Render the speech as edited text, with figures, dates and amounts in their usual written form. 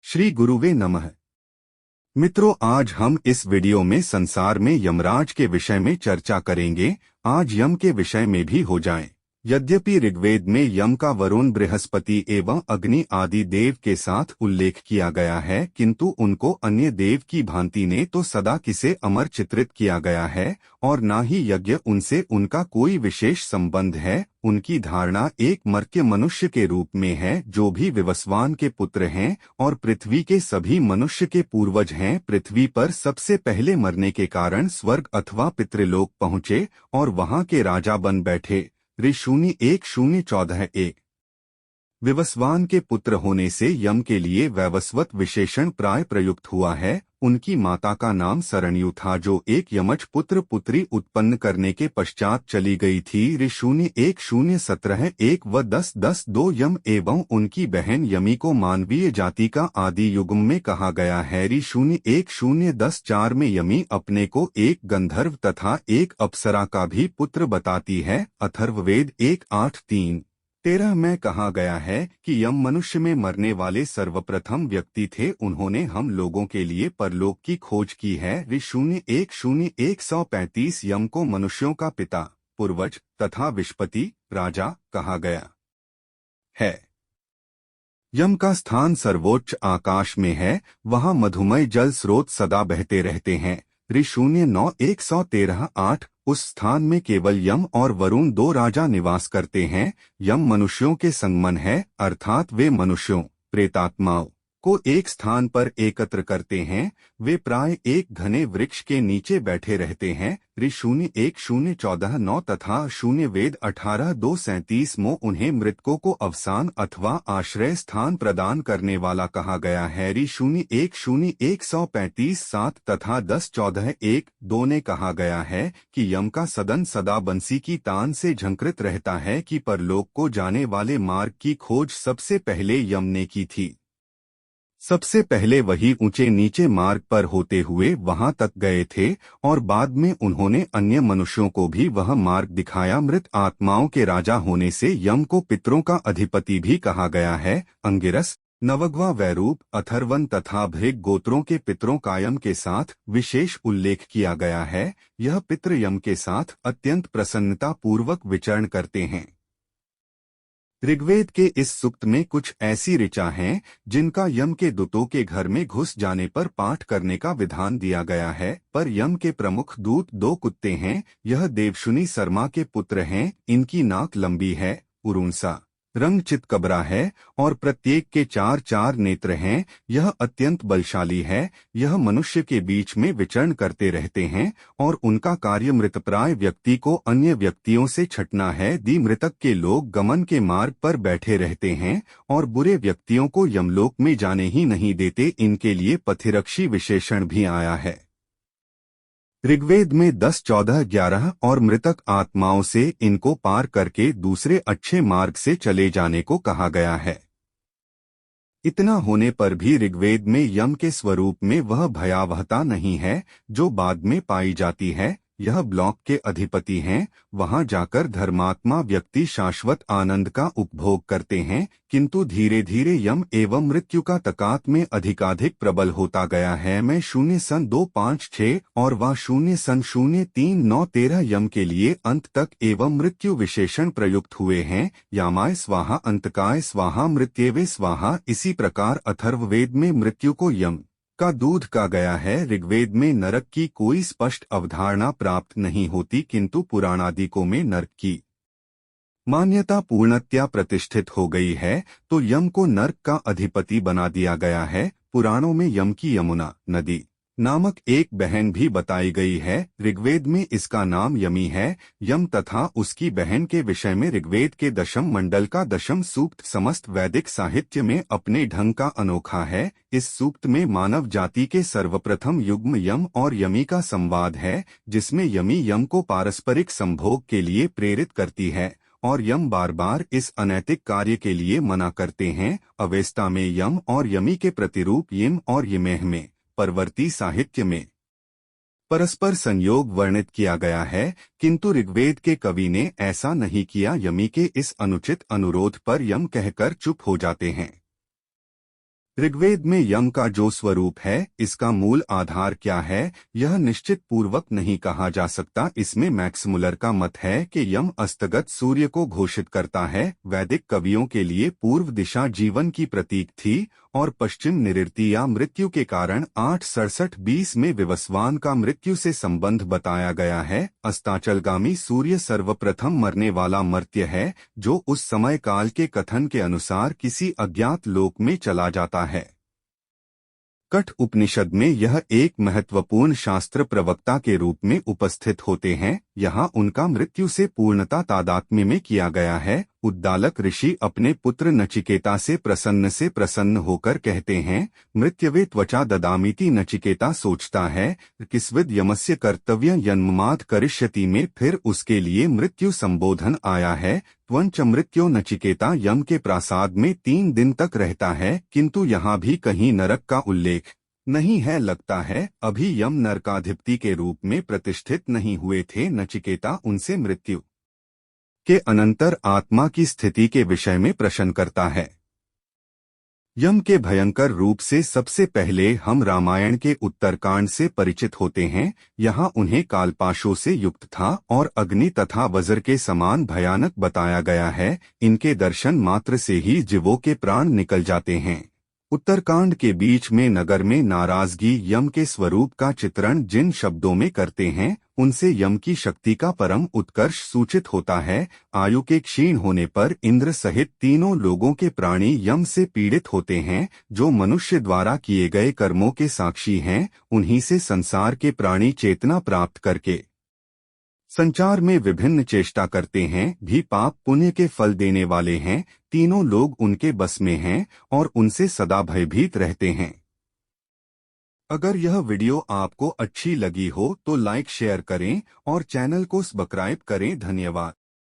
श्री गुरुवे नमः। मित्रों, आज हम इस वीडियो में संसार में यमराज के विषय में चर्चा करेंगे। आज यम के विषय में भी हो जाएं। यद्यपि ऋग्वेद में यम का वरुण, बृहस्पति एवं अग्नि आदि देव के साथ उल्लेख किया गया है, किंतु उनको अन्य देव की भांति ने तो सदा किसे अमर चित्रित किया गया है और न ही यज्ञ उनसे उनका कोई विशेष संबंध है। उनकी धारणा एक मर्त्य मनुष्य के रूप में है, जो भी विवस्वान के पुत्र हैं और पृथ्वी के सभी मनुष्य के पूर्वज हैं। पृथ्वी पर सबसे पहले मरने के कारण स्वर्ग अथवा पितृलोक पहुँचे और वहाँ के राजा बन बैठे। ऋषूनि 1:0-14-1। विवस्वान के पुत्र होने से यम के लिए वैवस्वत विशेषण प्राय प्रयुक्त हुआ है। उनकी माता का नाम सरण्यु था, जो एक यमज पुत्र पुत्री उत्पन्न करने के पश्चात चली गई थी। ऋषूनि 1:0-17-1 व 10:10-2 यम एवं उनकी बहन यमी को मानवीय जाति का आदि युग्म में कहा गया है। ऋषूनि 1:0-10-4 में यमी अपने को एक गंधर्व तथा एक अप्सरा का भी पुत्र बताती है। अथर्ववेद 1:8-3-13 में कहा गया है कि यम मनुष्य में मरने वाले सर्वप्रथम व्यक्ति थे। उन्होंने हम लोगों के लिए परलोक की खोज की है। ऋषूनि 1:0-135 यम को मनुष्यों का पिता, पूर्वज तथा विष्पति, राजा कहा गया है। यम का स्थान सर्वोच्च आकाश में है। वहाँ मधुमय जल स्रोत सदा बहते रहते हैं। ऋषूनि 9:113-8 उस स्थान में केवल यम और वरुण दो राजा निवास करते हैं। यम मनुष्यों के संगमन है, अर्थात वे मनुष्यों, प्रेतात्माओं को एक स्थान पर एकत्र करते हैं। वे प्राय एक घने वृक्ष के नीचे बैठे रहते हैं। ऋषूनि 1:0-14-9 तथा शून्य वेद 18:2-37 में उन्हें मृतकों को अवसान अथवा आश्रय स्थान प्रदान करने वाला कहा गया है। ऋषूनि 1:0-135-7 तथा 10:14-1-2 ने कहा गया है कि यम का सदन सदा बंसी की तान से झंकृत रहता है कि परलोक को जाने वाले मार्ग की खोज सबसे पहले यम ने की थी। सबसे पहले वही ऊंचे नीचे मार्ग पर होते हुए वहां तक गए थे और बाद में उन्होंने अन्य मनुष्यों को भी वह मार्ग दिखाया। मृत आत्माओं के राजा होने से यम को पितरों का अधिपति भी कहा गया है। अंगिरस, नवग्वा, वैरूप, अथर्वन तथा भृग गोत्रों के पितरों का यम के साथ विशेष उल्लेख किया गया है। यह पितृ यम के साथ अत्यंत प्रसन्नता पूर्वक विचरण करते हैं। ऋग्वेद के इस सूक्त में कुछ ऐसी ऋचा हैं जिनका यम के दूतों के घर में घुस जाने पर पाठ करने का विधान दिया गया है। पर यम के प्रमुख दूत दो कुत्ते हैं। यह देवशुनि शर्मा के पुत्र हैं। इनकी नाक लंबी है, उरुंसा रंग चितकबरा है और प्रत्येक के 4-4 नेत्र हैं। यह अत्यंत बलशाली है। यह मनुष्य के बीच में विचरण करते रहते हैं और उनका कार्य मृतप्राय व्यक्ति को अन्य व्यक्तियों से छटना है। मृतक के लोग गमन के मार्ग पर बैठे रहते हैं और बुरे व्यक्तियों को यमलोक में जाने ही नहीं देते। इनके लिए पथिरक्षी विशेषण भी आया है। ऋग्वेद में 10-14-11 और मृतक आत्माओं से इनको पार करके दूसरे अच्छे मार्ग से चले जाने को कहा गया है। इतना होने पर भी ऋग्वेद में यम के स्वरूप में वह भयावहता नहीं है जो बाद में पाई जाती है। यह ब्लॉक के अधिपति हैं। वहां जाकर धर्मात्मा व्यक्ति शाश्वत आनंद का उपभोग करते हैं, किंतु धीरे धीरे यम एवं मृत्यु का तकात में अधिकाधिक प्रबल होता गया है। मैं 0:2-5-6 और वह 0:0-3-9-13 यम के लिए अंत तक एवं मृत्यु विशेषण प्रयुक्त हुए हैं। यामाय स्वाहा, अंतकाय स्वाहा, मृत्येवे स्वाहा। इसी प्रकार अथर्ववेद में मृत्यु को यम का दूध कहा गया है। ऋग्वेद में नरक की कोई स्पष्ट अवधारणा प्राप्त नहीं होती, किंतु पुराणादिकों में नरक की मान्यता पूर्णतया प्रतिष्ठित हो गई है, तो यम को नरक का अधिपति बना दिया गया है। पुराणों में यम की यमुना नदी नामक एक बहन भी बताई गई है। ऋग्वेद में इसका नाम यमी है। यम तथा उसकी बहन के विषय में ऋग्वेद के 10 मंडल का 10 सूक्त समस्त वैदिक साहित्य में अपने ढंग का अनोखा है। इस सूक्त में मानव जाति के सर्वप्रथम युग्म यम और यमी का संवाद है, जिसमें यमी यम को पारस्परिक संभोग के लिए प्रेरित करती है और यम बार बार इस अनैतिक कार्य के लिए मना करते हैं। अवेस्ता में यम और यमी के प्रतिरूप यम और यमेह में परवर्ती साहित्य में परस्पर संयोग वर्णित किया गया है, किंतु ऋग्वेद के कवि ने ऐसा नहीं किया। यमी के इस अनुचित अनुरोध पर यम कहकर चुप हो जाते हैं। ऋग्वेद में यम का जो स्वरूप है, इसका मूल आधार क्या है, यह निश्चित पूर्वक नहीं कहा जा सकता। इसमें मैक्समुलर का मत है कि यम अस्तगत सूर्य को घोषित करता है। वैदिक कवियों के लिए पूर्व दिशा जीवन की प्रतीक थी और पश्चिम निवृत्ति या मृत्यु के कारण 8:67-20 में विवस्वान का मृत्यु से संबंध बताया गया है। अस्ताचलगामी सूर्य सर्वप्रथम मरने वाला मर्त्य है, जो उस समय काल के कथन के अनुसार किसी अज्ञात लोक में चला जाता है। कठ उपनिषद में यह एक महत्वपूर्ण शास्त्र प्रवक्ता के रूप में उपस्थित होते हैं। यहाँ उनका मृत्यु से पूर्णता तादात्म्य में किया गया है। उद्दालक ऋषि अपने पुत्र नचिकेता से प्रसन्न होकर कहते हैं, मृत्यवे त्वचा ददामीति। नचिकेता सोचता है किस्विद यमस्य कर्तव्य यन्ममाद करिष्यति में फिर उसके लिए मृत्यु संबोधन आया है। त्वंच मृत्यो। नचिकेता यम के प्रासाद में 3 दिन तक रहता है, किंतु यहाँ भी कहीं नरक का उल्लेख नहीं है। लगता है अभी यम नरकाधिपति के रूप में प्रतिष्ठित नहीं हुए थे। नचिकेता उनसे मृत्यु के अनंतर आत्मा की स्थिति के विषय में प्रश्न करता है। यम के भयंकर रूप से सबसे पहले हम रामायण के उत्तरकांड से परिचित होते हैं। यहाँ उन्हें कालपाशों से युक्त था और अग्नि तथा वज्र के समान भयानक बताया गया है। इनके दर्शन मात्र से ही जीवों के प्राण निकल जाते हैं। उत्तरकांड के बीच में नगर में नाराजगी यम के स्वरूप का चित्रण जिन शब्दों में करते हैं, उनसे यम की शक्ति का परम उत्कर्ष सूचित होता है। आयु के क्षीण होने पर इंद्र सहित तीनों लोगों के प्राणी यम से पीड़ित होते हैं, जो मनुष्य द्वारा किए गए कर्मों के साक्षी हैं। उन्हीं से संसार के प्राणी चेतना प्राप्त करके संचार में विभिन्न चेष्टा करते हैं, भी पाप पुण्य के फल देने वाले हैं। तीनों लोग उनके बस में हैं और उनसे सदा भयभीत रहते हैं। अगर यह वीडियो आपको अच्छी लगी हो तो लाइक शेयर करें और चैनल को सब्सक्राइब करें। धन्यवाद।